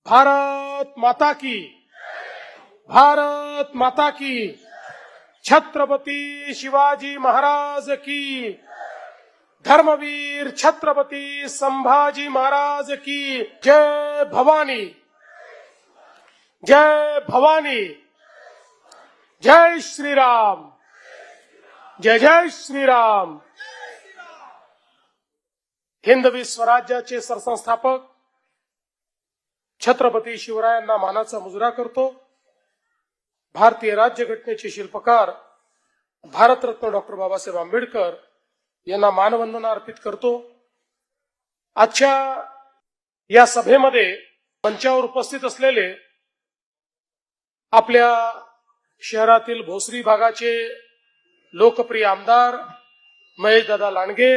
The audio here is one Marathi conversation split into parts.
भारत माता की, भारत माता की, छत्रपती शिवाजी महाराज की, धर्मवीर छत्रपती संभाजी महाराज की जय भवानी, जय भवानी, जय श्री राम, जय जय श्री राम। हिंदवी स्वराज्याचे सरसंस्थापक छत्रपती शिवरायांना मानाचा मुजरा करतो। भारतीय राज्यघटनेचे शिल्पकार भारतरत्न डॉक्टर बाबासाहेब आंबेडकर यांना मानवंदना अर्पित करतो। आजच्या या सभेमध्ये मंचावर उपस्थित असलेले आपल्या शहरातील भोसरी भागाचे लोकप्रिय आमदार महेशदादा लांडगे,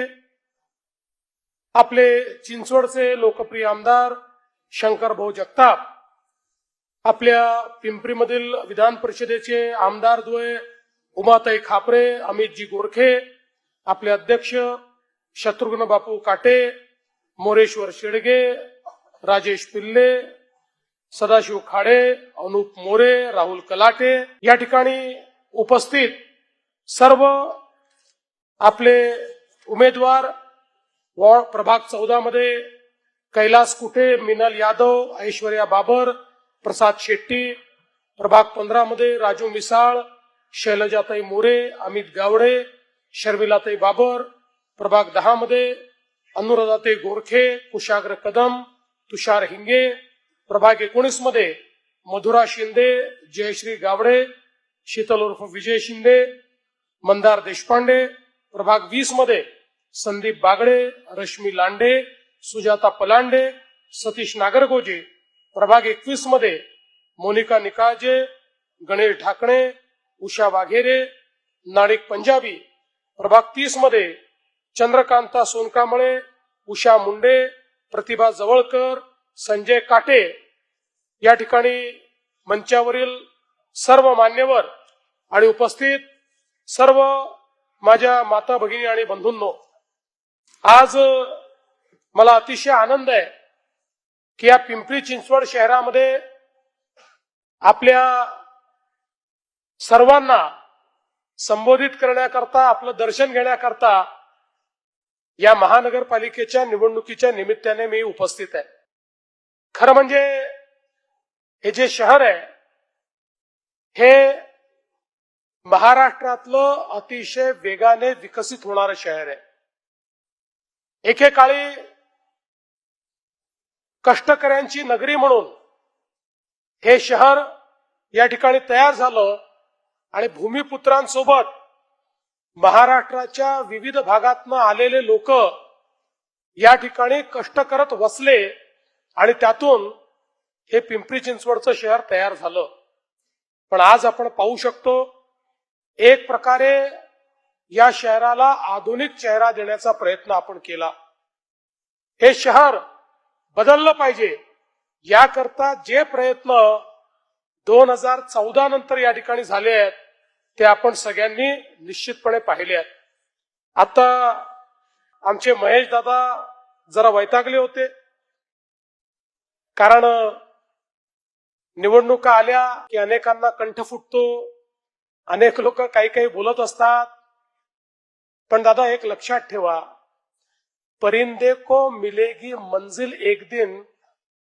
आपले चिंचवडचे लोकप्रिय आमदार शंकरभाऊ जगताप, आपल्या पिंपरीमधील विधान परिषदेचे आमदार द्वय उमाताई खापरे, अमितजी गोरखे, आपले अध्यक्ष शत्रुघ्न बापू काटे, मोरेश्वर शेडगे, राजेश पिल्ले, सदाशिव खाडे, अनुप मोरे, राहुल कलाटे, या ठिकाणी उपस्थित सर्व आपले उमेदवार, प्रभाग 14 मध्ये कैलास कुटे, मिनल यादव, ऐश्वर्या बाबर, प्रसाद शेट्टी, प्रभाग 15 मध्ये राजू मिसाळ, शैलजाताई मोरे, अमित गावडे, शर्मिलाताई बाबर, प्रभाग 10 मध्ये अनुराधाताई गोरखे, कुशाग्र कदम, तुषार हिंगे, प्रभाग 19 मध्ये मधुरा शिंदे, जयश्री गावडे, शीतल उर्फ विजय शिंदे, मंदार देशपांडे, प्रभाग 20 मध्ये संदीप बागडे, रश्मी लांडे, सुजाता पलांडे, सतीश नागरगोजे, प्रभाग 21 मध्ये मोनिका निकाळजे, गणेश ढाकणे, उषा वाघेरे, नाडिक पंजाबी, प्रभाग 30 मध्ये चंद्रकांता सोनकांबळे, उषा मुंडे, प्रतिभा जवळकर, संजय काटे, या ठिकाणी मंचावरील सर्व मान्यवर आणि उपस्थित सर्व माझ्या माता भगिनी आणि बंधूंनो, आज मला अतिशय आनंद आहे की या पिंपरी चिंचवड शहरामध्ये आपल्या सर्वांना संबोधित करण्याकरता, आपलं दर्शन घेण्याकरता या महानगरपालिकेच्या निवडणुकीच्या निमित्ताने मी उपस्थित आहे। खरं म्हणजे हे जे शहर आहे हे महाराष्ट्रातलं अतिशय वेगाने विकसित होणारं शहर आहे। एकेकाळी कष्टकऱ्यांची नगरी म्हणून हे शहर या ठिकाणी तयार झालं आणि भूमिपुत्रांसोबत महाराष्ट्राच्या विविध भागातनं आलेले लोक या ठिकाणी कष्ट करत वसले आणि त्यातून हे पिंपरी चिंचवडचं शहर तयार झालं। पण आज आपण पाहू शकतो एक प्रकारे या शहराला आधुनिक चेहरा देण्याचा प्रयत्न आपण केला। हे शहर बदललं पाहिजे याकरता जे प्रयत्न 2014 नंतर या ठिकाणी झाले आहेत ते आपण सगळ्यांनी निश्चितपणे पाहिले आहेत। आता आमचे महेश दादा जरा वैतागले होते, कारण निवडणुका आल्या की अनेकांना कंठ फुटतो, अनेक लोक काही काही बोलत असतात। पण दादा एक लक्षात ठेवा, परिंदे को मिलेगी मंजिल एक दिन,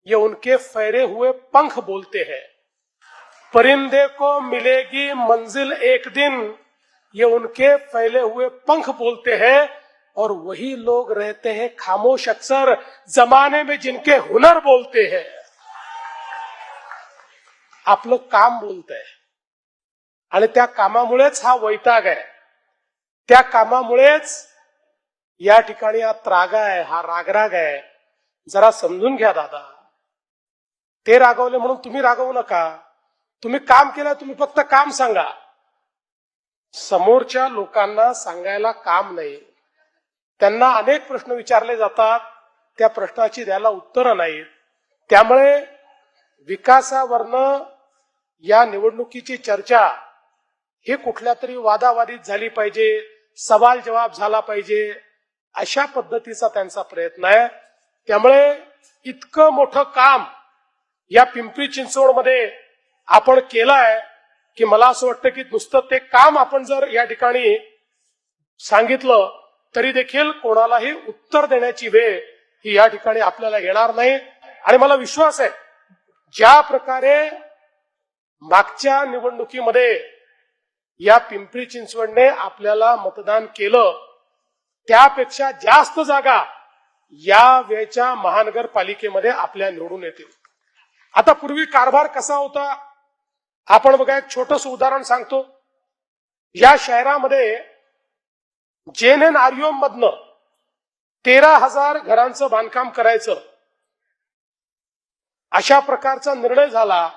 ये उनके फैरे हुए पंख बोलते हैं। परिंदे को मिलेगी मंजिल एक दिन, ये उनके फैले हुए पंख बोलते हैं, और वही लोग रहते हैं खामोश अक्सर जमाने में जिनके हुनर बोलते हैं। आपलं काम बोलतंय आणि त्या कामामुळेच हा वैताग आहे, त्या कामामुळेच या ठिकाणी हा त्राग आहे, हा रागराग आहे। जरा समजून घ्या दादा, ते रागवले म्हणून तुम्ही रागवू नका। तुम्ही काम केलं, तुम्ही फक्त काम सांगा, समोरच्या लोकांना सांगायला काम नाही। त्यांना अनेक प्रश्न विचारले जातात, त्या प्रश्नाची द्यायला उत्तरं नाहीत। त्यामुळे विकासावरनं या निवडणुकीची चर्चा ही कुठल्या तरी वादावादीत झाली पाहिजे, सवाल जवाब झाला पाहिजे, अशा पद्धतीचा त्यांचा प्रयत्न आहे। त्यामुळे इतकं मोठं काम या पिंपरी चिंचवडमध्ये आपण केलाय की मला असं वाटतं की नुसतं ते काम आपण जर या ठिकाणी सांगितलं तरी देखील कोणालाही उत्तर देण्याची वेळ ही या ठिकाणी आपल्याला येणार नाही. आणि मला विश्वास आहे ज्या प्रकारे मागच्या निवडणुकीमध्ये या पिंपरी चिंचवडने आपल्याला मतदान केलं त्यापेक्षा जास्त जागा या वेळच्या महानगरपालिकेमध्ये आपल्या निवडून येतील. आता पूर्वी कारभार कसा होता आपण बघा, एक छोटंसं उदाहरण सांगतो. या शहरामध्ये JNNREM मधनं 13,000 घरांचं बांधकाम करायचं अशा प्रकारचा निर्णय झाला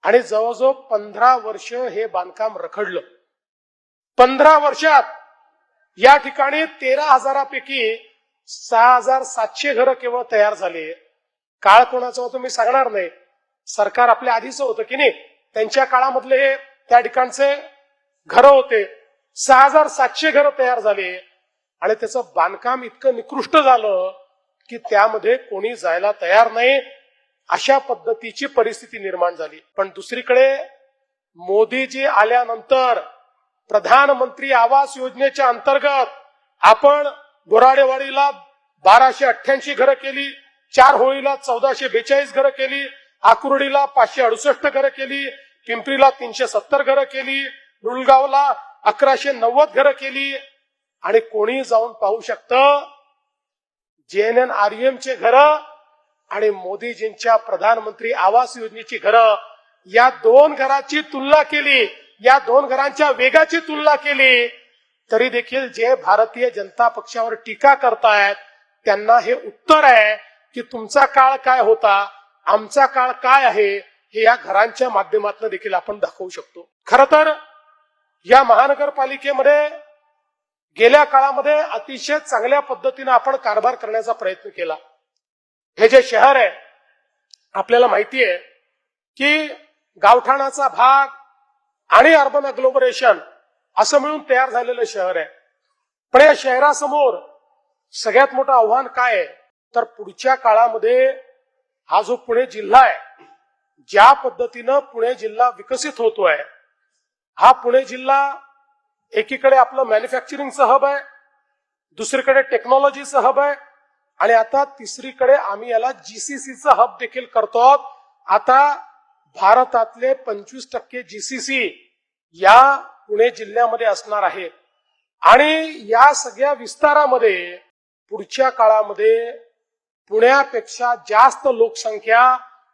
आणि जवळजवळ 15 वर्ष हे बांधकाम रखडलं. 15 वर्षात या ठिकाणी 13,000पैकी 6,700 घरं केवळ तयार झाली. काळ कोणाचा होतं मी सांगणार नाही, सरकार आपल्या आधीच होतं की नाही, त्यांच्या काळामधले हे त्या ठिकाणचे घरं होते. 6,700 घरं तयार झाली आणि त्याचं बांधकाम इतकं निकृष्ट झालं की त्यामध्ये कोणी जायला तयार नाही, अशा पद्धतीची परिस्थिती निर्माण झाली. पण दुसरीकडे मोदीजी आल्यानंतर प्रधानमंत्री आवास योजनेच्या अंतर्गत आपण बोराडेवाडीला 1288 घरं केली, 4 होळीला 1442 घरं केली, आकुर्डीला 568 घरं केली, पिंपरीला 370 घरं केली, डुलगावला 1190 घरं केली. आणि कोणी जाऊन पाहू शकतं JNNREM चे घरं आणि मोदीजींच्या प्रधानमंत्री आवास योजनेची घरं, या दोन घराची तुलना केली, या दोन घरांच्या वेगाची तुलना केली तरी देखील जे भारतीय जनता पक्षावर टीका करतायत त्यांना हे उत्तर आहे की तुमचा काळ काय होता, आमचा काळ काय आहे, हे या घरांच्या माध्यमातून देखील आपण दाखवू शकतो. खरं तर या महानगरपालिकेमध्ये गेल्या काळामध्ये अतिशय चांगल्या पद्धतीने आपण कारभार करण्याचा प्रयत्न केला. हे जे शहर आहे आपल्याला माहिती आहे की गावठाणाचा भाग आणि अर्बन अग्लोमरेशन असं मिळून तयार झालेलं शहर आहे. पण या शहरासमोर सगळ्यात मोठं आव्हान काय आहे तर पुढच्या काळामध्ये हा जो पुणे जिल्हा आहे, ज्या पद्धतीनं पुणे जिल्हा विकसित होतोय, हा पुणे जिल्हा एकीकडे आपलं मॅन्युफॅक्चरिंगचं हब आहे, दुसरीकडे टेक्नॉलॉजीचं हब आहे आणि आता तिसरीकडे आम्ही याला GCCचं हब देखील करतो आहोत. आता भारतातले 25% GCC या पुणे जिल्ह्यामध्ये असणार आहेत आणि या सगळ्या विस्तारामध्ये पुढच्या काळामध्ये पुण्यापेक्षा जास्त लोकसंख्या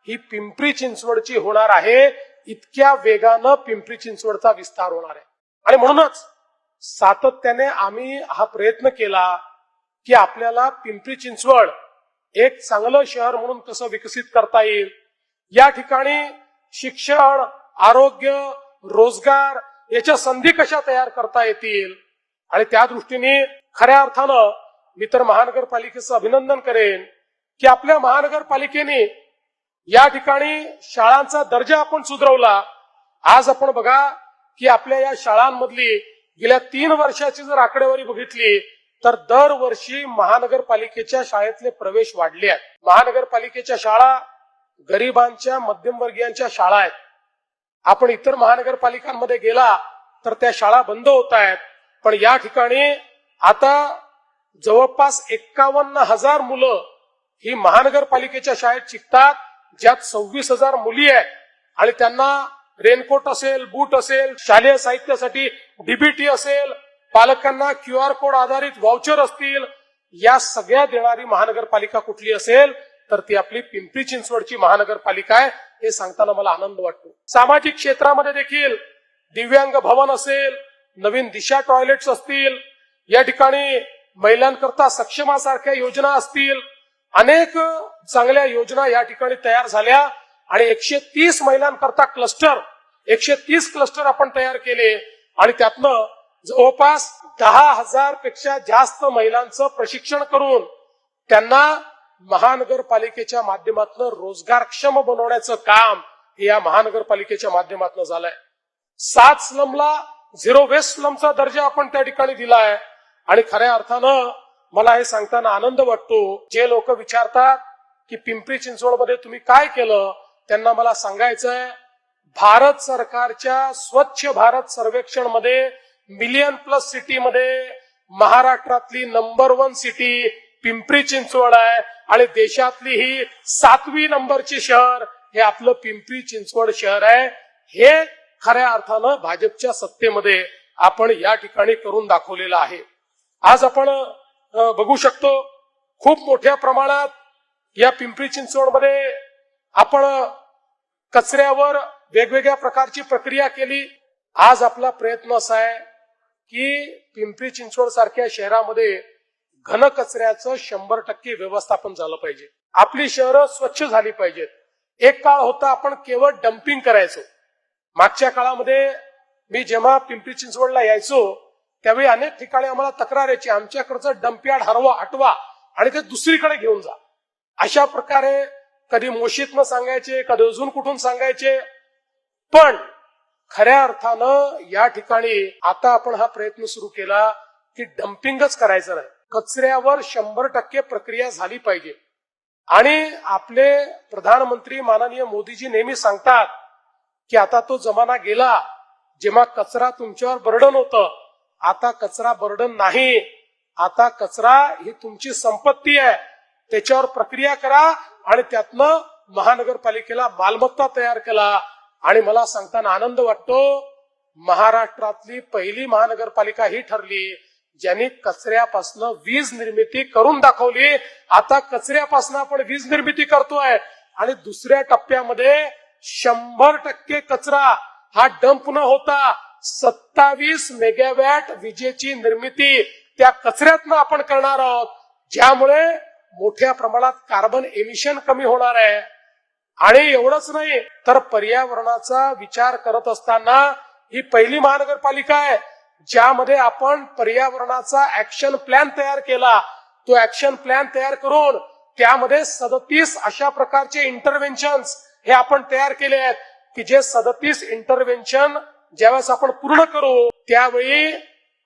ही पिंपरी चिंचवडची होणार आहे. इतक्या वेगानं पिंपरी चिंचवडचा विस्तार होणार आहे आणि म्हणूनच सातत्याने आम्ही हा प्रयत्न केला की आपल्याला पिंपरी चिंचवड एक चांगलं शहर म्हणून कसं विकसित करता येईल, या ठिकाणी शिक्षण, आरोग्य, रोजगार याच्या संधी कशा तयार करता येतील. आणि त्या दृष्टीने खऱ्या अर्थानं मी तर महानगरपालिकेचं अभिनंदन करेन की आपल्या महानगरपालिकेने या ठिकाणी शाळांचा दर्जा आपण सुधारवला. आज आपण बघा की आपल्या या शाळांमधली गेल्या 3 वर्षाची जर आकडेवारी बघितली तर दरवर्षी महानगरपालिकेच्या शाळेतले प्रवेश वाढले आहेत. महानगरपालिकेच्या शाळा गरिबांच्या, मध्यमवर्गीयांच्या शाळा आहेत. आपण इतर महानगरपालिकांमध्ये गेला तर त्या शाळा बंद होत आहेत, पण या ठिकाणी आता जवळपास 51,000 मुलं ही महानगरपालिकेच्या शाळेत शिकतात, ज्यात 26,000 मुली आहेत आणि त्यांना रेनकोट असेल, बूट असेल, शालेय साहित्यासाठी DBT असेल, पालकांना QR कोड आधारित व्हाउचर असतील, या सगळ्या देणारी महानगरपालिका कुठली असेल तर ती आपली पिंपरी चिंचवडची महानगरपालिका आहे. हे सांगताना मला आनंद वाटतो. सामाजिक क्षेत्रामध्ये देखील दिव्यांग भवन असेल, नवीन दिशा टॉयलेट्स असतील, या ठिकाणी महिलांकरता सक्षमासारख्या योजना असतील, अनेक चांगल्या योजना या ठिकाणी तयार झाल्या आणि 130 महिलांकरता क्लस्टर, 130 क्लस्टर आपण तयार केले आणि त्यातनं जवळपास 10,000 पेक्षा जास्त महिलांचं प्रशिक्षण करून त्यांना महानगरपालिकेच्या माध्यमातून रोजगारक्षम बनवण्याचं काम हे या महानगरपालिकेच्या माध्यमातून झालंय. 7 स्लमला 0 वेस्ट स्लमचा दर्जा आपण त्या ठिकाणी दिलाय आणि खऱ्या अर्थानं मला हे सांगताना आनंद वाटतो. जे लोक विचारतात की पिंपरी चिंचवडमध्ये तुम्ही काय केलं, त्यांना मला सांगायचंय भारत सरकारच्या स्वच्छ भारत सर्वेक्षण मध्ये मिलियन प्लस सिटी मध्ये महाराष्ट्रातली नंबर 1 सिटी पिंपरी चिंचवड आहे आणि देशातली ही 7वी नंबरची शहर हे आपलं पिंपरी चिंचवड शहर आहे. हे खऱ्या अर्थानं भाजपच्या सत्तेमध्ये आपण या ठिकाणी करून दाखवलेलं आहे. आज आपण बघू शकतो खूप मोठ्या प्रमाणात या पिंपरी चिंचवडमध्ये आपण कचऱ्यावर वेगवेगळ्या प्रकारची प्रक्रिया केली. आज आपला प्रयत्न असा आहे की पिंपरी चिंचवड सारख्या शहरामध्ये घन कचऱ्याचं 100% व्यवस्थापन झालं पाहिजे. आपली शहरं स्वच्छ झाली पाहिजेत. एक काळ होता आपण केवळ डम्पिंग करायचो. मागच्या काळामध्ये मी जेव्हा पिंपरी चिंचवडला यायचो त्यावेळी अनेक ठिकाणी आम्हाला तक्रार यायची, आमच्याकडचं डम्पयार्ड हटवा आणि ते दुसरीकडे घेऊन जा. अशा प्रकारे कधी मोशीतनं सांगायचे, कधी अजून कुठून सांगायचे. पण खऱ्या अर्थानं या ठिकाणी आता आपण हा प्रयत्न सुरू केला की डम्पिंगच करायचं नाही, कचऱ्यावर 100% प्रक्रिया झाली पाहिजे. आणि आपले प्रधानमंत्री माननीय मोदीजी नेहमी सांगतात की आता तो जमाना गेला जेव्हा कचरा तुमच्यावर बर्डन होतं. आता कचरा बर्डन नाही, आता कचरा ही तुमची संपत्ती आहे. त्याच्यावर प्रक्रिया करा आणि त्यातनं महानगरपालिकेला मालमत्ता तयार केला. आणि मला सांगताना आनंद वाटतो, महाराष्ट्रातली पहिली महानगरपालिका ही ठरली ज्यांनी कचऱ्यापासून वीज निर्मिती करून दाखवली. आता कचऱ्यापासून आपण वीज निर्मिती करतोय आणि दुसऱ्या टप्प्यामध्ये 100% कचरा हा डंप न होता 27 मेगावॅट विजेची निर्मिती त्या कचऱ्यातनं आपण करणार आहोत, ज्यामुळे मोठ्या प्रमाणात कार्बन एमिशन कमी होणार आहे. आणि एवढंच नाही तर पर्यावरणाचा विचार करत असताना ही पहिली महानगरपालिका आहे ज्यामध्ये आपण पर्यावरणाचा ऍक्शन प्लॅन तयार केला. तो ऍक्शन प्लॅन तयार करून त्यामध्ये 37 अशा प्रकारचे इंटरव्हेन्शन्स हे आपण तयार केले आहेत की जे 37 इंटरव्हेन्शन ज्यावेळेस आपण पूर्ण करू त्यावेळी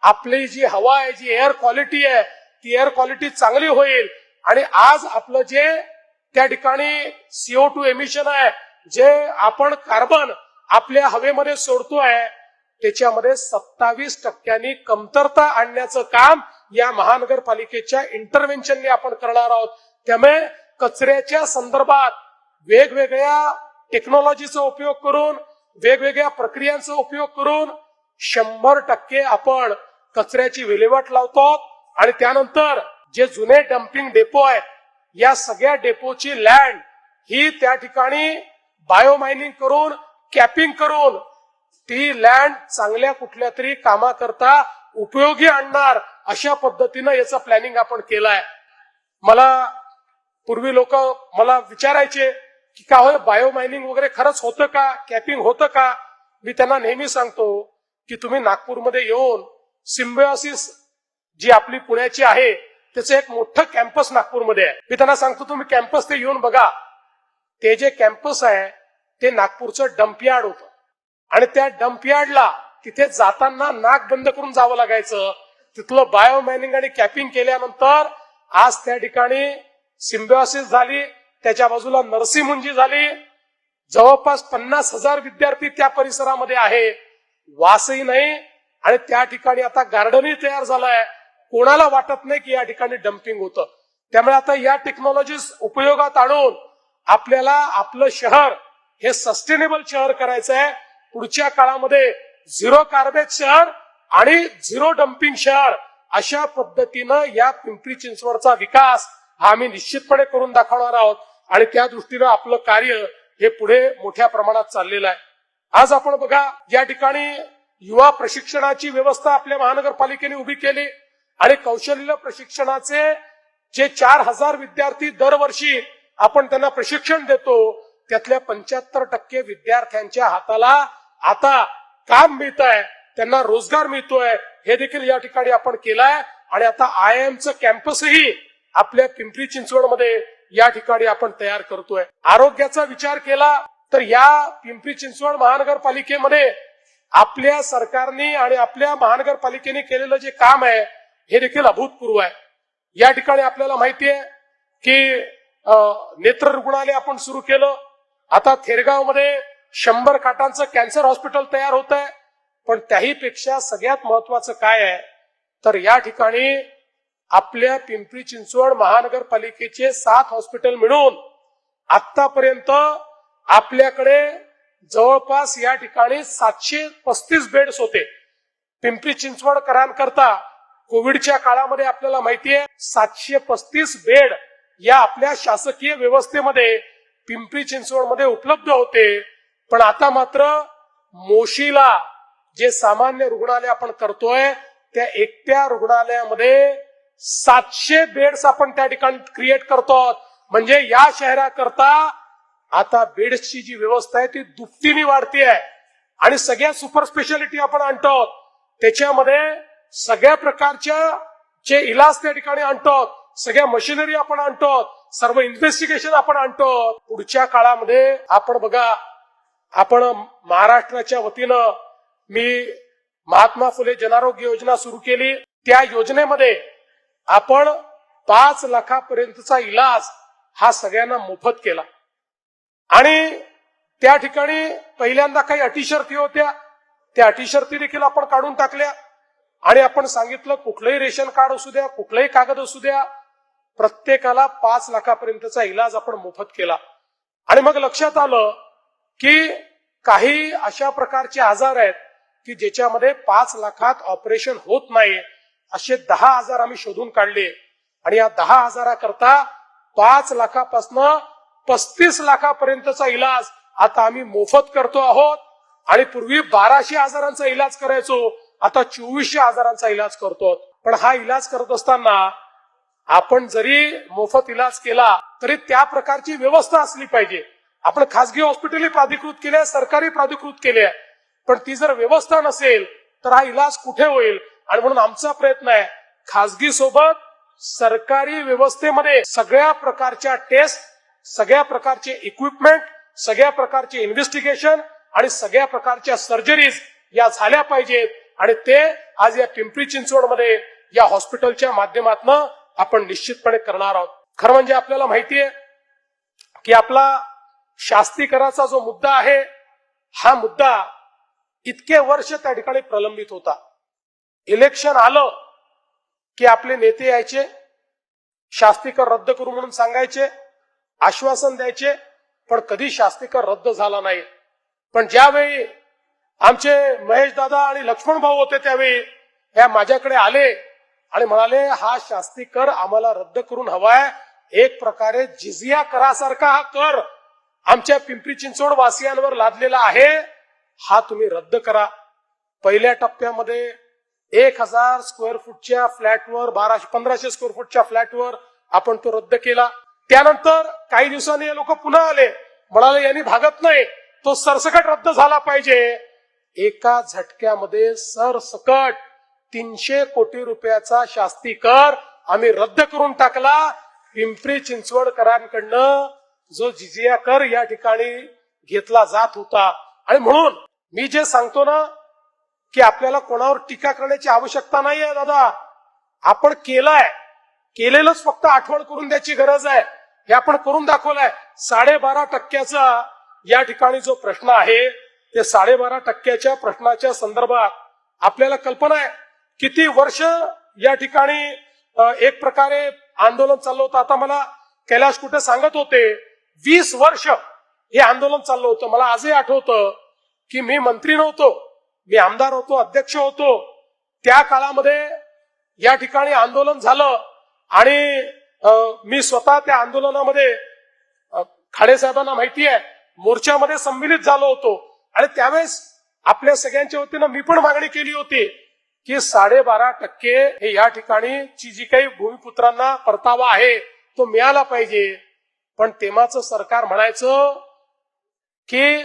आपली जी हवा आहे, जी एअर क्वालिटी आहे, ती एअर क्वालिटी चांगली होईल. आणि आज आपलं जे त्या ठिकाणी CO2 एमिशन आहे, जे आपण कार्बन आपल्या हवेमध्ये सोडतोय, त्याच्यामध्ये 27% कमतरता आणण्याचं काम या महानगरपालिकेच्या इंटरव्हेन्शनने आपण करणार आहोत. त्यामुळे कचऱ्याच्या संदर्भात वेगवेगळ्या टेक्नॉलॉजीचा उपयोग करून, वेगवेगळ्या प्रक्रियांचा उपयोग करून 100% आपण कचऱ्याची विल्हेवाट लावतो. आणि त्यानंतर जे जुने डम्पिंग डेपो आहेत, या सगळ्या डेपोची लँड ही त्या ठिकाणी बायोमायनिंग करून, कॅपिंग करून ती लँड चांगल्या कुठल्या तरी कामाकरता उपयोगी आणणार, अशा पद्धतीनं याचं प्लॅनिंग आपण केलंय. मला पूर्वी लोक मला विचारायचे की का होय बायोमायनिंग वगैरे खरंच होतं का, कॅपिंग होतं का. मी त्यांना नेहमी सांगतो की तुम्ही नागपूरमध्ये येऊन सिम्बायोसिस जी आपली पुण्याची आहे त्याचं एक मोठं कॅम्पस नागपूरमध्ये आहे. मी त्यांना सांगतो तुम्ही कॅम्पस ते येऊन बघा. ते जे कॅम्पस आहे ते नागपूरचं डम्पयार्ड होतं आणि त्या डम्पयार्डला तिथे जाताना नाक बंद करून जावं लागायचं. तिथलं बायोमायनिंग आणि कॅपिंग केल्यानंतर आज त्या ठिकाणी सिम्बायोसिस झाली, त्याच्या बाजूला नरसिंहमुंजी झाली. जवळपास 50,000 विद्यार्थी त्या परिसरामध्ये आहे. वासही नाही आणि त्या ठिकाणी आता गार्डनही तयार झालंय. कोणाला वाटत नाही की या ठिकाणी डम्पिंग होतं. त्यामुळे आता या टेक्नॉलॉजीज उपयोगात आणून आपल्याला आपलं शहर हे सस्टेनेबल शहर करायचं आहे. पुढच्या काळामध्ये झिरो गार्बेज शहर आणि झिरो डम्पिंग शहर अशा पद्धतीनं या पिंपरी चिंचवडचा विकास हा आम्ही निश्चितपणे करून दाखवणार आहोत. आणि त्या दृष्टीनं आपलं कार्य हे पुढे मोठ्या प्रमाणात चाललेलं आहे. आज आपण बघा या ठिकाणी युवा प्रशिक्षणाची व्यवस्था आपल्या महानगरपालिकेने उभी केली आणि कौशल्य प्रशिक्षणाचे जे 4,000 विद्यार्थी दरवर्षी आपण त्यांना प्रशिक्षण देतो, त्यातल्या 75% विद्यार्थ्यांच्या हाताला आता काम मिळत आहे, त्यांना रोजगार मिळतोय. हे देखील या ठिकाणी आपण केलंय. आणि आता IIMचं कॅम्पसही आपल्या पिंपरी चिंचवडमध्ये या ठिकाणी आपण तयार करतोय. आरोग्याचा विचार केला तर या पिंपरी चिंचवड महानगरपालिकेमध्ये आपल्या सरकारने आणि आपल्या महानगरपालिकेने केलेलं जे काम आहे हे देखील अभूतपूर्व आहे. या ठिकाणी आपल्याला माहिती आहे की नेत्र रुग्णालय आपण सुरू केलं. आता थेरगाव मध्ये 100 खाटांचं कॅन्सर हॉस्पिटल तयार होत आहे. पण त्याही पेक्षा सगळ्यात महत्वाचं काय आहे तर या ठिकाणी आपल्या पिंपरी चिंचवड महानगरपालिकेचे 7 हॉस्पिटल मिळून आतापर्यंत आपल्याकडे जवळपास या ठिकाणी 735 बेड्स होते. पिंपरी चिंचवडकरांकरता कोविडच्या काळामध्ये आपल्याला माहिती आहे 735 बेड या आपल्या शासकीय व्यवस्थेमध्ये पिंपरी चिंचवडमध्ये उपलब्ध होते. पण आता मात्र मोशीला जे सामान्य रुग्णालय आपण करतोय त्या एकट्या रुग्णालयामध्ये 700 बेड्स आपण त्या ठिकाणी क्रिएट करतो. म्हणजे या शहराकरता आता बेड्सची जी व्यवस्था आहे ती दुपटीने वाढती आहे. आणि सगळ्या सुपर स्पेशालिटी आपण आणतो. त्याच्यामध्ये सगळ्या प्रकारच्या जे इलाज त्या ठिकाणी आणतो. सगळ्या मशिनरी आपण आणतो. सर्व इन्व्हेस्टिगेशन आपण आणतो. पुढच्या काळामध्ये आपण बघा आपण महाराष्ट्राच्या वतीनं मी महात्मा फुले जनआरोग्य योजना सुरू केली. त्या योजनेमध्ये आपण 5 लाखापर्यंतचा इलाज हा सगळ्यांना मोफत केला. आणि त्या ठिकाणी पहिल्यांदा काही अटी शर्ती होत्या. त्या अटी शर्ती देखील आपण काढून टाकल्या. आणि आपण सांगितलं कुठलंही रेशन कार्ड असू द्या कुठलंही कागद असू द्या प्रत्येकाला 5 लाखापर्यंतचा इलाज आपण मोफत केला. आणि मग लक्षात आलं की काही अशा प्रकारचे आजार आहेत की ज्याच्यामध्ये 5 लाखात ऑपरेशन होत नाही. असे 10 आजार आम्ही शोधून काढले. आणि या 10 आजाराकरता 5 लाखापासून 35 लाखापर्यंतचा इलाज आता आम्ही मोफत करतो आहोत. आणि पूर्वी 1200 आजारांचा इलाज करायचो. आता 2400 आजारांचा इलाज करतो. पण हा इलाज करत असताना आपण जरी मोफत इलाज केला तरी त्या प्रकारची व्यवस्था असली पाहिजे. आपण खासगी हॉस्पिटल प्राधिकृत केले सरकारी प्राधिकृत केले पण ती जर व्यवस्था नसेल तर हा इलाज कुठे होईल. आणि म्हणून आमचा प्रयत्न आहे खासगी सोबत सरकारी व्यवस्थेमध्ये सगळ्या प्रकारच्या टेस्ट सगळ्या प्रकारचे इक्विपमेंट सगळ्या प्रकारचे इन्व्हेस्टिगेशन आणि सगळ्या प्रकारच्या सर्जरीज या झाल्या पाहिजेत. आणि ते आज या पिंपरी चिंचवडमध्ये या हॉस्पिटलच्या माध्यमातून आपण निश्चितपणे करणार आहोत. खरं म्हणजे आपल्याला माहितीये की आपला शास्तीकराचा जो मुद्दा आहे हा मुद्दा इतके वर्ष त्या ठिकाणी प्रलंबित होता. इलेक्शन आलं की आपले नेते यायचे शास्तीकर रद्द करू म्हणून सांगायचे आश्वासन द्यायचे पण कधी शास्तीकर रद्द झाला नाही. पण ज्यावेळी आमचे महेश दादा आणि लक्ष्मण भाऊ होते त्यावेळी या माझ्याकडे आले आणि म्हणाले हा शास्तीकर आम्हाला रद्द करून हवाय. एक प्रकारे जिझिया करासारखा हा कर आमच्या पिंपरी चिंचवड वासियांवर लादलेला आहे हा तुम्ही रद्द करा. पहिल्या टप्प्यामध्ये 1000 स्क्वेअर फूटच्या फ्लॅटवर 1500 स्क्वेअर फूटच्या फ्लॅटवर आपण तो रद्द केला. त्यानंतर काही दिवसांनी हे लोक पुन्हा आले म्हणाले यांनी भागत नाही तो सरसकट रद्द झाला पाहिजे. एका झटक्यामध्ये सरसकट 300 कोटी रुपयाचा शास्ती कर आम्ही रद्द करून टाकला. पिंपरी चिंचवडकरांकडनं जो जिजिया कर या ठिकाणी घेतला जात होता. आणि म्हणून मी जे सांगतो ना की आपल्याला कोणावर टीका करण्याची आवश्यकता नाहीये दादा. आपण केलेलंच फक्त आठवण करून द्यायची गरज आहे. हे आपण करून दाखवलंय. 12.5% या ठिकाणी जो प्रश्न आहे ते 12.5% प्रश्नाच्या संदर्भात आपल्याला कल्पना आहे किती वर्ष या ठिकाणी एक प्रकारे आंदोलन चाललं होतं. आता मला कैलाश कुठे सांगत होते 20 वर्ष हे आंदोलन चाललं होतं. मला आजही आठवतं की मी मंत्री नव्हतो मी आमदार होतो अध्यक्ष होतो. त्या काळामध्ये या ठिकाणी आंदोलन झालं आणि मी स्वतः त्या आंदोलनामध्ये खाडे साहेबांना माहिती आहे मोर्चामध्ये सम्मिलित झालो होतो. आणि त्यावेळेस आपल्या सगळ्यांच्या वतीनं मी पण मागणी केली होती की 12.5% हे या ठिकाणी जी काही भूमिपुत्रांना परतावा आहे तो मिळाला पाहिजे. पण तेव्हाचं सरकार म्हणायचं की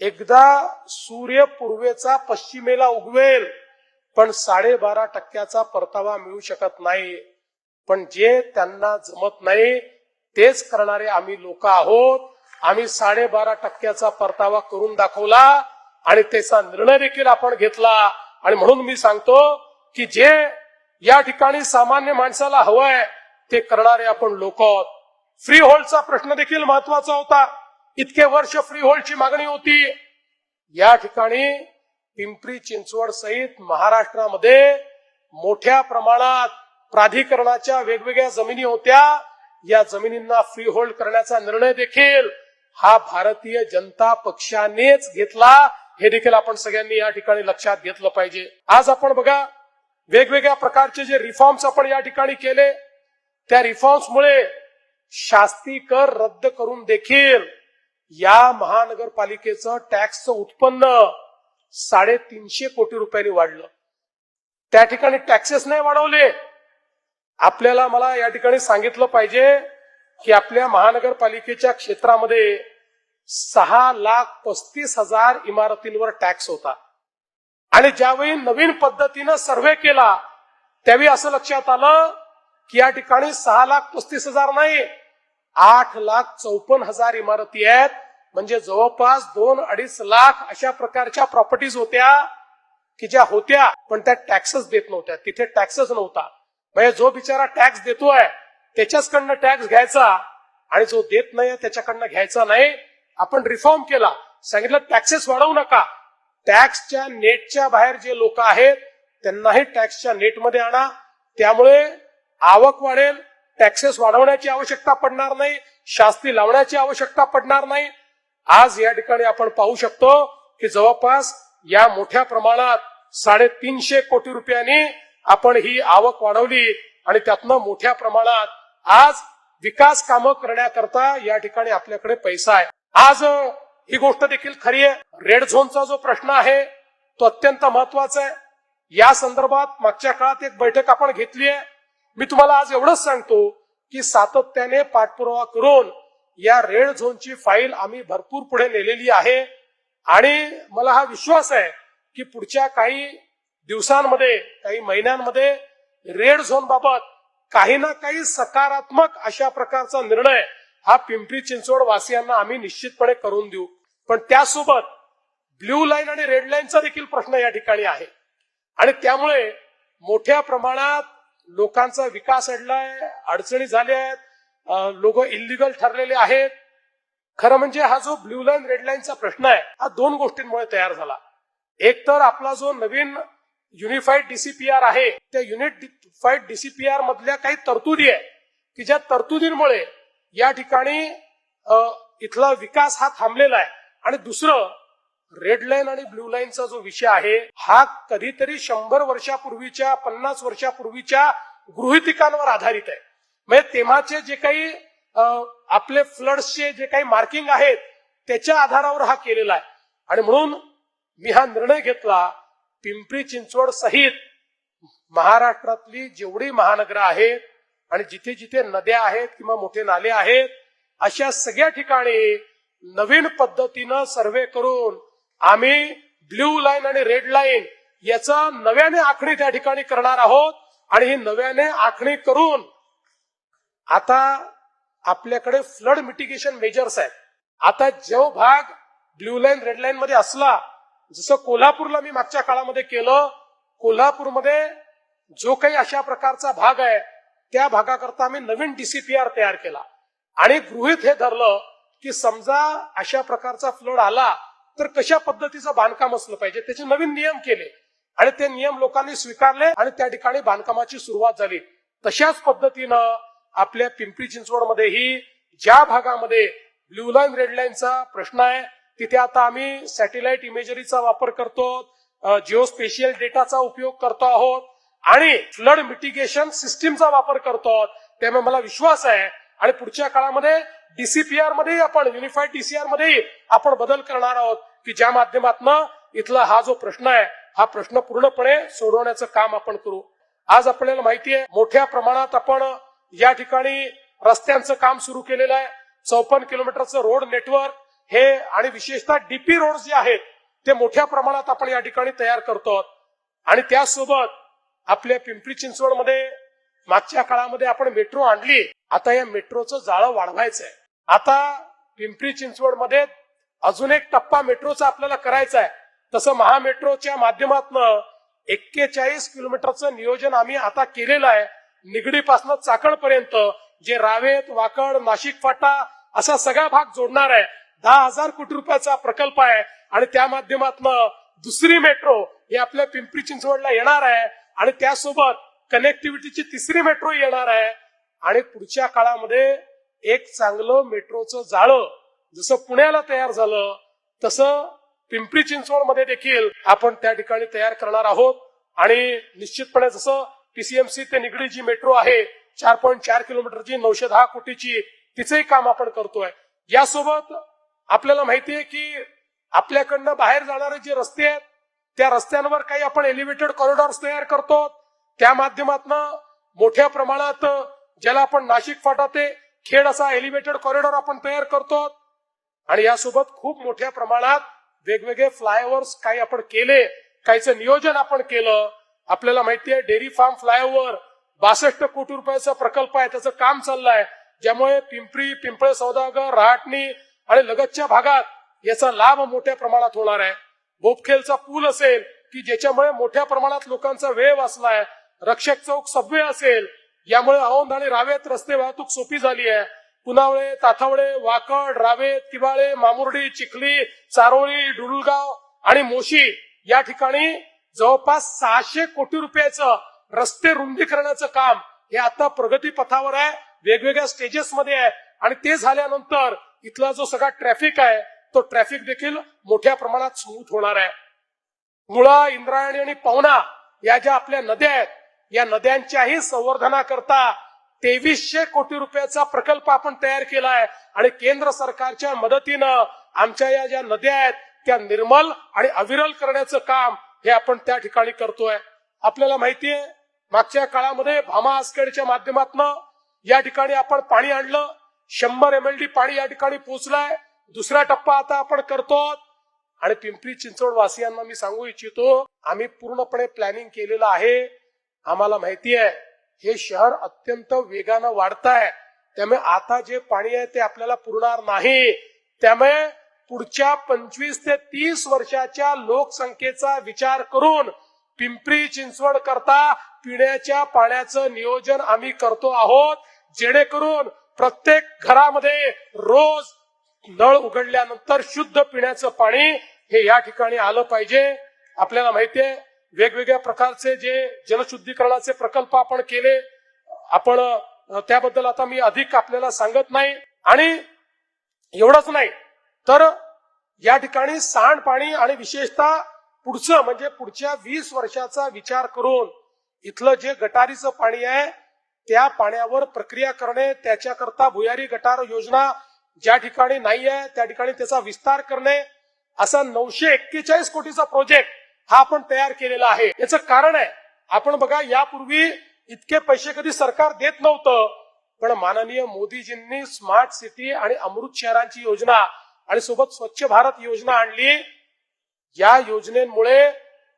एकदा सूर्य पूर्वेचा पश्चिमेला उगवेल पण 12.5%चा परतावा मिळू शकत नाही. पण जे त्यांना जमत नाही तेच करणारे आम्ही लोक आहोत. आम्ही 12.5%चा परतावा करून दाखवला आणि त्याचा निर्णय देखील आपण घेतला. आणि म्हणून मी सांगतो की जे या ठिकाणी सामान्य माणसाला हवंय ते करणारे आपण लोक आहोत. फ्री होल्डचा प्रश्न देखील महत्वाचा होता. इतके वर्ष फ्री होल्डची मागणी होती. या ठिकाणी पिंपरी चिंचवड सहित महाराष्ट्रामध्ये मोठ्या प्रमाणात प्राधिकरणाच्या वेगवेगळ्या जमिनी होत्या. या जमिनींना फ्री होल्ड करण्याचा निर्णय देखील हा भारतीय जनता पक्षानेच घेतला. हे देखील आपण सगळ्यांनी या ठिकाणी लक्षात घेतलं पाहिजे. आज आपण बघा वेगवेगळ्या प्रकारचे जे रिफॉर्म्स आपण या ठिकाणी केले, त्या रिफॉर्म्समुळे शास्ती कर रद्द करून देखील या महानगरपालिकेचं टॅक्सचं उत्पन्न 350 कोटी रुपयांनी वाढलं. त्या ठिकाणी टॅक्सेस नाही वाढवले. आपल्याला मला या ठिकाणी सांगितलं पाहिजे की आपल्या महानगरपालिकेच्या क्षेत्रामध्ये 6,35,000 इमारतींवर टॅक्स होता. आणि ज्यावेळी नवीन पद्धतीनं सर्व्हे केला त्यावेळी असं लक्षात आलं की या ठिकाणी 6,35,000 नाही, 8,54,000 इमारती आहेत. म्हणजे जवळपास 2-2.5 लाख अशा प्रकारच्या प्रॉपर्टीज होत्या की ज्या होत्या पण त्या टॅक्सच देत नव्हत्या. तिथे टॅक्सच नव्हता. म्हणजे जो बिचारा टॅक्स देतोय त्याच्याचकडनं टॅक्स घ्यायचा आणि जो देत नाही त्याच्याकडनं घ्यायचा नाही. आपण रिफॉर्म केला, सांगितलं टॅक्सेस वाढवू नका. टॅक्सच्या नेटच्या बाहेर जे लोक आहेत त्यांनाही टॅक्सच्या नेटमध्ये आणा. त्यामुळे आवक वाढेल, टॅक्सेस वाढवण्याची आवश्यकता पडणार नाही, शास्ती लावण्याची आवश्यकता पडणार नाही. आज या ठिकाणी आपण पाहू शकतो की जवळपास या मोठ्या प्रमाणात 350 कोटी रुपयांनी आपण ही आवक वाढवली आणि त्यातनं मोठ्या प्रमाणात आज विकास कामं करण्याकरता या ठिकाणी आपल्याकडे पैसा आहे. आज ही गोष्ट देखील खरी आहे. रेड झोनचा जो प्रश्न आहे तो अत्यंत महत्वाचा आहे. या संदर्भात मागच्या काळात एक बैठक आपण घेतली आहे. मी तुम्हाला आज एवढंच सांगतो की सातत्याने पाठपुरावा करून या रेड झोनची फाईल आम्ही भरपूर पुढे नेलेली आहे. आणि मला हा विश्वास आहे की पुढच्या काही दिवसांमध्ये, काही महिन्यांमध्ये रेड झोन बाबत काही ना काही सकारात्मक अशा प्रकारचा निर्णय हा पिंपरी चिंचवड वासियांना आम्ही निश्चितपणे करून देऊ. पण त्यासोबत ब्ल्यू लाईन आणि रेड लाईनचा देखील प्रश्न या ठिकाणी आहे. आणि त्यामुळे मोठ्या प्रमाणात लोकांचा विकास अडलाय, अडचणी झाल्या आहेत, लोक इल्लीगल ठरलेले आहेत. खरं म्हणजे हा जो ब्ल्यू लाईन रेड लाईनचा प्रश्न आहे हा 2 गोष्टींमुळे तयार झाला. एक तर आपला जो नवीन युनिफाईड डीसीपीआर आहे त्या युनिफाईड डीसीपीआर मधल्या काही तरतुदी आहे की ज्या तरतुदींमुळे या ठिकाणी इथला विकास हा थांबलेला आहे. आणि दुसरं रेड लाईन आणि ब्ल्यू लाईनचा जो विषय आहे हा कधीतरी 100 वर्षापूर्वीच्या 50 वर्षापूर्वीच्या गृहितिकांवर आधारित आहे. म्हणजे तेव्हाचे जे काही आपले फ्लड्सचे जे काही मार्किंग आहेत त्याच्या आधारावर हा केलेला आहे. आणि म्हणून मी हा निर्णय घेतला, पिंपरी चिंचवड सहित महाराष्ट्रातली जेवढी महानगरं आहेत आणि जिथे जिथे नद्या आहेत किंवा मोठे नाले आहेत अशा सगळ्या ठिकाणी नवीन पद्धतीनं सर्वे करून आम्ही ब्ल्यू लाईन आणि रेड लाईन याचा नव्याने आखणी त्या ठिकाणी करणार आहोत. आणि ही नव्याने आखणी करून आता आपल्याकडे फ्लड मिटिगेशन मेजर्स आहेत. आता जो भाग ब्ल्यू लाईन रेड लाईन मध्ये असला, जसं कोल्हापूरला मी मागच्या काळामध्ये केलं, कोल्हापूरमध्ये जो काही अशा प्रकारचा भाग आहे त्या भागाकरता आम्ही नवीन डीसीपीआर तयार केला. आणि गृहीत हे धरलं की समजा अशा प्रकारचा फ्लड आला तर कशा पद्धतीचं बांधकाम असलं पाहिजे, त्याचे नवीन नियम केले आणि ते नियम लोकांनी स्वीकारले आणि त्या ठिकाणी बांधकामाची सुरुवात झाली. तशाच पद्धतीनं आपल्या पिंपरी चिंचवडमध्येही ज्या भागामध्ये ब्ल्यू लाईन रेड लाईनचा प्रश्न आहे तिथे आता आम्ही सॅटेलाइट इमेजरीचा वापर करतो, जिओस्पेशियल डेटाचा उपयोग करतो आहोत आणि फ्लड मिटिगेशन सिस्टीमचा वापर करतो आहोत. त्यामुळे मला विश्वास आहे आणि पुढच्या काळामध्ये डीसीपीआर मध्ये आपण युनिफाईड डीसीआर मध्ये आपण बदल करणार आहोत की ज्या माध्यमातून इथला हा जो प्रश्न आहे हा प्रश्न पूर्णपणे सोडवण्याचं काम आपण करू. आज आपल्याला माहिती आहे मोठ्या प्रमाणात आपण या ठिकाणी रस्त्यांचं काम सुरू केलेलं आहे. 54 किलोमीटरचं रोड नेटवर्क हे आणि विशेषतः डीपी रोड जे आहेत ते मोठ्या प्रमाणात आपण या ठिकाणी तयार करतो. आणि त्यासोबत आपल्या पिंपरी चिंचवडमध्ये मागच्या काळामध्ये आपण मेट्रो आणली. आता या मेट्रोचं जाळं वाढवायचं आहे. आता पिंपरी चिंचवडमध्ये अजून एक टप्पा मेट्रोचा आपल्याला करायचा आहे. तसं महामेट्रोच्या माध्यमातून 41 किलोमीटरचं नियोजन आम्ही आता केलेलं आहे. निगडीपासून चाकणपर्यंत जे रावेत, वाकड, नाशिक फाटा असा सगळा भाग जोडणार आहे. 10,000 कोटी रुपयाचा प्रकल्प आहे आणि त्या माध्यमातून दुसरी मेट्रो ही आपल्या पिंपरी चिंचवडला येणार आहे आणि त्यासोबत कनेक्टिव्हिटीची तिसरी मेट्रो येणार आहे. आणि पुढच्या काळामध्ये एक चांगलं मेट्रोचं जाळं जसं पुण्याला तयार झालं तसं पिंपरी चिंचवडमध्ये देखील आपण त्या ठिकाणी तयार करणार आहोत. आणि निश्चितपणे जसं टीसीएमसी ते निगडी जी मेट्रो आहे 4.4 किलोमीटरची 910 कोटीची तिचंही काम आपण करतोय. यासोबत आपल्याला माहितीये की आपल्याकडनं बाहेर जाणारे जे रस्ते आहेत त्या रस्त्यांवर काही आपण एलिव्हेटेड कॉरिडॉर्स तयार करतो. त्या माध्यमातून मोठ्या प्रमाणात ज्याला आपण नाशिक फाटा ते खेड असा एलिव्हेटेड कॉरिडॉर आपण तयार करतो. आणि यासोबत खूप मोठ्या प्रमाणात वेगवेगळे फ्लायओव्हर्स काही आपण केले, काहीचं नियोजन आपण केलं. आपल्याला माहितीये डेअरी फार्म फ्लायओव्हर 62 कोटी रुपयाचा प्रकल्प आहे, त्याचं काम चाललंय, ज्यामुळे पिंपरी, पिंपळे सौदागर, रहाटणी आणि लगतच्या भागात याचा लाभ मोठ्या प्रमाणात होणार आहे. बोपखेलचा पूल असेल की ज्याच्यामुळे मोठ्या प्रमाणात लोकांचा वेळ वाचलाय. रक्षक चौक सबवे असेल, यामुळे औंध आणि रावेत रस्ते वाहतूक सोपी झाली आहे. पुनावळे, ताथावळे, वाकड, रावेत, किबाळे, मामुर्डी, चिखली, चारोळी, डुडुलगाव आणि मोशी या ठिकाणी जवळपास 600 कोटी रुपयाचं रस्ते रुंदीकरणाचं काम हे आता प्रगती पथावर आहे, वेगवेगळ्या स्टेजेस मध्ये आहे. आणि ते झाल्यानंतर इथला जो सगळा ट्रॅफिक आहे तो ट्रॅफिक देखील मोठ्या प्रमाणात स्मूथ होणार आहे. मुळा, इंद्रायणी आणि पवना या ज्या आपल्या नद्या आहेत या नद्यांच्याही संवर्धनाकरता 2300 कोटी रुपयाचा प्रकल्प आपण तयार केला आहे. आणि केंद्र सरकारच्या मदतीनं आमच्या या ज्या नद्या आहेत त्या निर्मल आणि अविरल करण्याचं काम हे आपण त्या ठिकाणी करतोय. आपल्याला माहितीये मागच्या काळामध्ये भामा आसखेडच्या माध्यमातून या ठिकाणी आपण पाणी आणलं. 100 MLD पाणी या ठिकाणी पोहोचलाय. दुसरा टप्पा आता आपण करतो. आणि पिंपरी चिंचवड वासियांना मी सांगू इच्छितो, आम्ही पूर्णपणे प्लॅनिंग केलेलं आहे. आम्हाला माहिती आहे हे शहर अत्यंत वेगानं वाढत आहे, त्यामुळे आता जे पाणी आहे ते आपल्याला पुरणार नाही. त्यामुळे पुढच्या 25 ते 30 वर्षाच्या लोकसंख्येचा विचार करून पिंपरी चिंचवड करता पिण्याच्या पाण्याचं नियोजन आम्ही करतो आहोत, जेणेकरून प्रत्येक घरामध्ये रोज नळ उघडल्यानंतर शुद्ध पिण्याचं पाणी हे या ठिकाणी आलं पाहिजे. आपल्याला माहितीये वेगवेगळ्या प्रकारचे जे जलशुद्धीकरणाचे प्रकल्प आपण केले, आपण त्याबद्दल आता मी अधिक आपल्याला सांगत नाही. आणि एवढंच नाही तर या ठिकाणी सांडपाणी आणि विशेषतः पुढचं म्हणजे पुढच्या 20 वर्षाचा विचार करून इथलं जे गटारीचं पाणी आहे त्या पाण्यावर प्रक्रिया करणे, त्याच्याकरता भुयारी गटार योजना ज्या ठिकाणी नाही आहे त्या ठिकाणी त्याचा विस्तार करणे, असा 941 कोटीचा प्रोजेक्ट हा आपण तयार केलेला आहे. याचं कारण आहे, आपण बघा यापूर्वी इतके पैसे कधी सरकार देत नव्हतं, पण माननीय मोदीजींनी स्मार्ट सिटी आणि अमृत शहरांची योजना आणि सोबत स्वच्छ भारत योजना आणली. या योजनेमुळे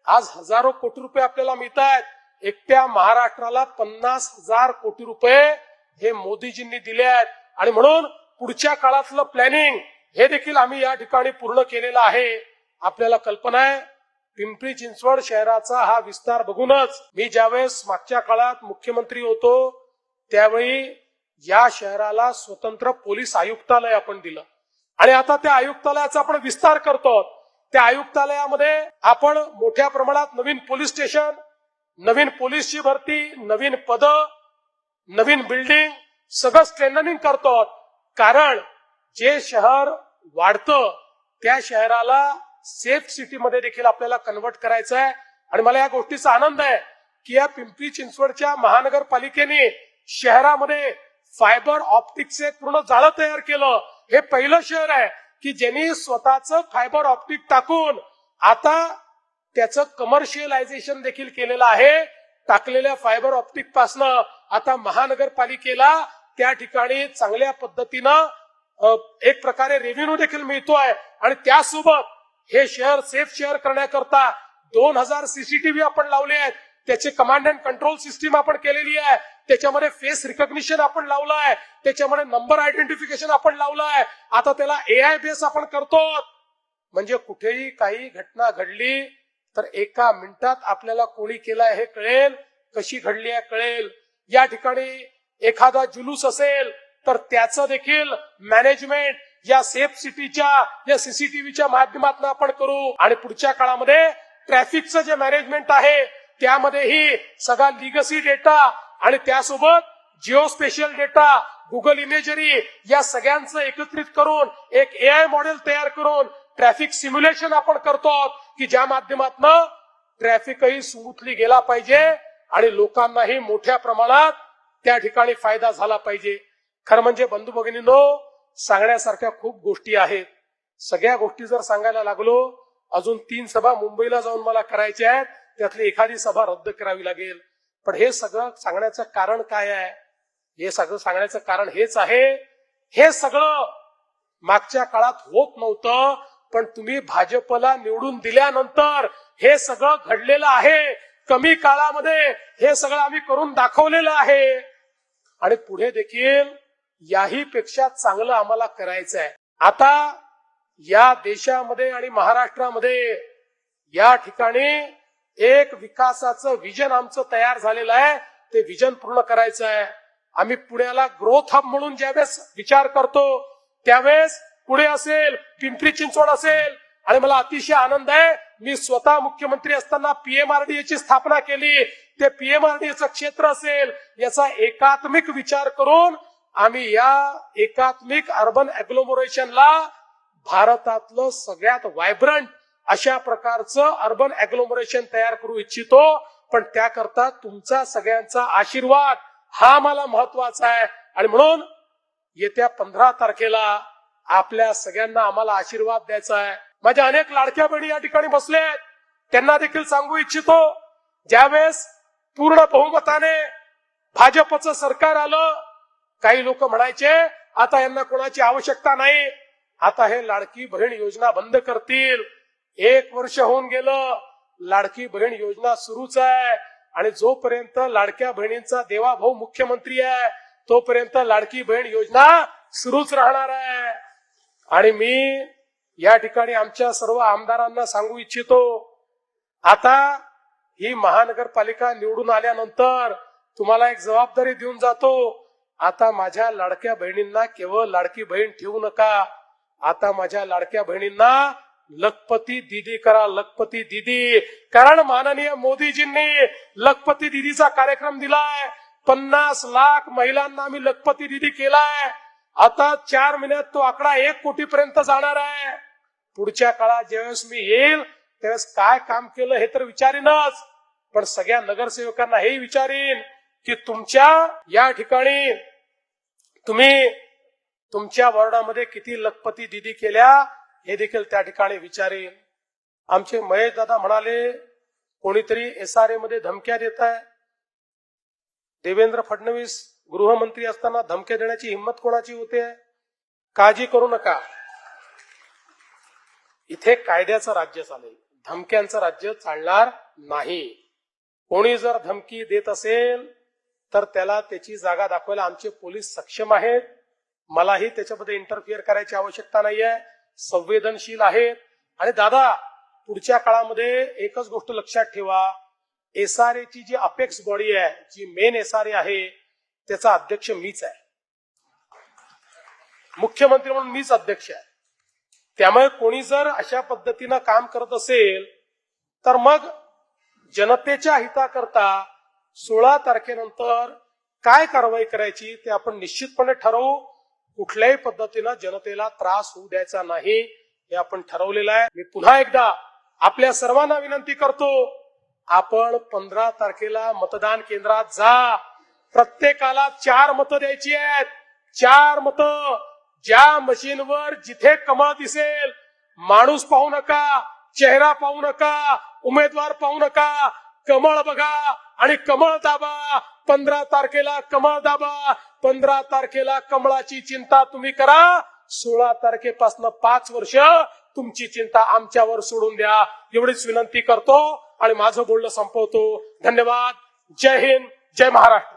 आज हजारो कोटी रुपये आपल्याला मिळत आहेत. एकट्या महाराष्ट्राला 50,000 कोटी रुपये हे मोदीजींनी दिले आहेत. आणि म्हणून पुढच्या काळातलं प्लॅनिंग हे देखील आम्ही या ठिकाणी पूर्ण केलेलं आहे. आपल्याला कल्पना आहे पिंपरी चिंचवड शहराचा हा विस्तार बघूनच मी ज्यावेळेस मागच्या काळात मुख्यमंत्री होतो त्यावेळी या शहराला स्वतंत्र पोलीस आयुक्तालय आपण दिलं आणि आता त्या आयुक्तालयाचा आपण विस्तार करतो. त्या आयुक्तालयामध्ये आपण मोठ्या प्रमाणात नवीन पोलीस स्टेशन, नवीन पोलीसची भरती, नवीन पद, नवीन बिल्डिंग सगळं स्ट्रेंथनिंग करतो. कारण जे शहर वाढतं त्या शहराला सेफ सिटी मध्ये देखील आपल्याला कन्वर्ट करायचं आहे. आणि मला या गोष्टीचा आनंद आहे की या पिंपरी चिंचवडच्या महानगरपालिकेने शहरामध्ये फायबर ऑप्टिकचे पूर्ण जाळं तयार केलं. हे पहिलं शहर आहे की ज्यांनी स्वतःचं फायबर ऑप्टिक टाकून आता त्याचं कमर्शियलायझेशन देखील केलेलं आहे. टाकलेल्या फायबर ऑप्टिक पासनं आता महानगरपालिकेला त्या ठिकाणी चांगल्या पद्धतीनं एक प्रकारे रेव्हेन्यू देखील मिळतोय. आणि त्यासोबत हे शहर सेफ शहर करण्याकरता 2000 सीसीटीव्ही आपण लावले आहेत. त्याचे कमांड अँड कंट्रोल सिस्टीम आपण केलेली आहे. त्याच्यामध्ये फेस रिकॉग्निशन आपण लावलं आहे. त्याच्यामध्ये नंबर आयडेंटिफिकेशन आपण लावलं आहे. आता त्याला AI बेस आपण करतो. म्हणजे कुठेही काही घटना घडली तर एका मिनिटात आपल्याला कोणी केलाय हे कळेल, कशी घडली आहे कळेल. या ठिकाणी एखादा जुलूस असेल तर त्याचं देखील मॅनेजमेंट या सेफ सिटीच्या या सीसीटीव्हीच्या माध्यमातून आपण करू. आणि पुढच्या काळामध्ये ट्रॅफिकचं जे मॅनेजमेंट आहे त्यामध्येही सगळा लिगसी डेटा आणि त्यासोबत Jio special data, Google imagery या सगळ्यांचं एकत्रित करून एक एआय मॉडेल तयार करून ट्रॅफिक सिम्युलेशन आपण करतो की ज्या माध्यमातून ट्रॅफिकही स्मूथली गेला पाहिजे आणि लोकांनाही मोठ्या प्रमाणात त्या ठिकाणी फायदा झाला पाहिजे. खरं म्हणजे बंधू भगिनींनो, सांगण्यासारख्या खूप गोष्टी आहेत. सगळ्या गोष्टी जर सांगायला लागलो, अजून 3 सभा मुंबईला जाऊन मला करायच्या आहेत, त्यातली एखादी सभा रद्द करावी लागेल. पण हे सगळं सांगण्याचं कारण काय आहे? हे सगळं सांगण्याचं कारण हेच आहे, हे सगळं मागच्या काळात होत नव्हतं, पण तुम्ही भाजपला निवडून दिल्यानंतर हे सगळं घडलेलं आहे. कमी काळामध्ये हे सगळं आम्ही करून दाखवलेलं आहे आणि पुढे देखील याही पेक्षा चांगलं आम्हाला करायचं आहे. आता या देशामध्ये आणि महाराष्ट्रामध्ये या ठिकाणी एक विकासाचं विजन आमचं तयार झालेलं आहे. ते विजन पूर्ण करायचं आहे. आम्ही पुण्याला ग्रोथ हब म्हणून ज्यावेळेस विचार करतो त्यावेळेस पुणे असेल, पिंपरी चिंचवड असेल, आणि मला अतिशय आनंद आहे, मी स्वतः मुख्यमंत्री असताना पीएमआरडीएची स्थापना केली. ते पीएमआरडीएचं क्षेत्र असेल याचा एकात्मिक विचार करून आम्ही या एकात्मिक अर्बन अॅग्लोमरेशनला भारतातलं सगळ्यात व्हायब्रंट अशा प्रकारचं अर्बन अॅग्लोमरेशन तयार करू इच्छितो. पण त्याकरता तुमचा सगळ्यांचा आशीर्वाद हा मला महत्वाचा आहे. आणि म्हणून येत्या 15 तारखेला आपल्या सगळ्यांना आम्हाला आशीर्वाद द्यायचा आहे. माझ्या अनेक लाडक्या बहिणी या ठिकाणी बसलेत, त्यांना देखील सांगू इच्छितो, ज्यावेळेस पूर्ण बहुमताने भाजपचं सरकार आलं, काही लोक म्हणायचे आता यांना कोणाची आवश्यकता नाही, आता हे लाडकी बहीण योजना बंद करतील. 1 वर्ष होऊन गेलं, लाडकी बहीण योजना सुरूच आहे. आणि जोपर्यंत लाडक्या बहिणींचा देवाभाऊ मुख्यमंत्री आहे तोपर्यंत लाडकी बहीण योजना सुरूच राहणार आहे. आणि मी या ठिकाणी आमच्या सर्व आमदारांना सांगू इच्छितो, आता ही महानगरपालिका निवडून आल्यानंतर तुम्हाला एक जबाबदारी देऊन जातो. आता माझ्या लाडक्या बहिणींना केवळ लाडकी बहीण ठेवू नका, आता माझ्या लाडक्या बहिणींना लखपती दीदी करा, लखपती दीदी. कारण माननीय मोदीजींनी लखपती दीदीचा कार्यक्रम दिलाय. 50 लाख महिलांना आम्ही लखपती दीदी केलाय. आता 4 महिन्यात तो आकडा 1 कोटीपर्यंत जाणार आहे. पुढच्या काळात ज्यावेळेस मी येईल त्यावेळेस काय काम केलं हे तर विचारीनच, पण सगळ्या नगरसेवकांना हेही विचारीन की तुमच्या या ठिकाणी तुम्ही तुमच्या वॉर्डामध्ये किती लखपती दीदी केल्या हे देखील त्या ठिकाणी विचारेन. आमचे महेश दादा म्हणाले कोणीतरी एसआरए मध्ये धमक्या देत आहे. देवेंद्र फडणवीस गृहमंत्री असताना धमक्या देण्याची हिंमत कोणाची होते? काळजी करू नका, इथे कायद्याचं राज्य चालेल, धमक्यांचं राज्य चालणार नाही. कोणी जर धमकी देत असेल तर त्याला त्याची जागा दाखवायला आमचे पोलीस सक्षम आहेत. मलाही त्याच्यामध्ये इंटरफिअर करायची आवश्यकता नाहीये, संवेदनशील आहेत. आणि दादा, पुढच्या काळामध्ये एकच गोष्ट लक्षात ठेवा, एसआरएची जी अपेक्स बॉडी आहे, जी मेन एसआरए आहे, त्याचा अध्यक्ष मीच आहे, मुख्यमंत्री म्हणून मीच अध्यक्ष आहे. त्यामुळे कोणी जर अशा पद्धतीनं काम करत असेल तर मग जनतेच्या हिताकरता 16 तारखेनंतर काय कारवाई करायची ते आपण निश्चितपणे ठरवू. कुठल्याही पद्धतीनं जनतेला त्रास होऊ द्यायचा नाही हे आपण ठरवलेलं आहे. मी पुन्हा एकदा आपल्या सर्वांना विनंती करतो, आपण 15 तारखेला मतदान केंद्रात जा. प्रत्येकाला 4 मतं द्यायची आहेत. 4 मतं. ज्या मशीनवर जिथे कमळ दिसेल, माणूस पाहू नका, चेहरा पाहू नका, उमेदवार पाहू नका, कमळ बघा आणि कमळ दाबा. 15 तारखेला कमळ दाबा. 15 तारखेला कमळाची चिंता तुम्ही करा. 16 तारखेपासून 5 वर्ष तुमची चिंता आमच्यावर सोडून द्या, एवढीच विनंती करतो आणि माझं बोलणं संपवतो. धन्यवाद. जय हिंद, जय महाराष्ट्र.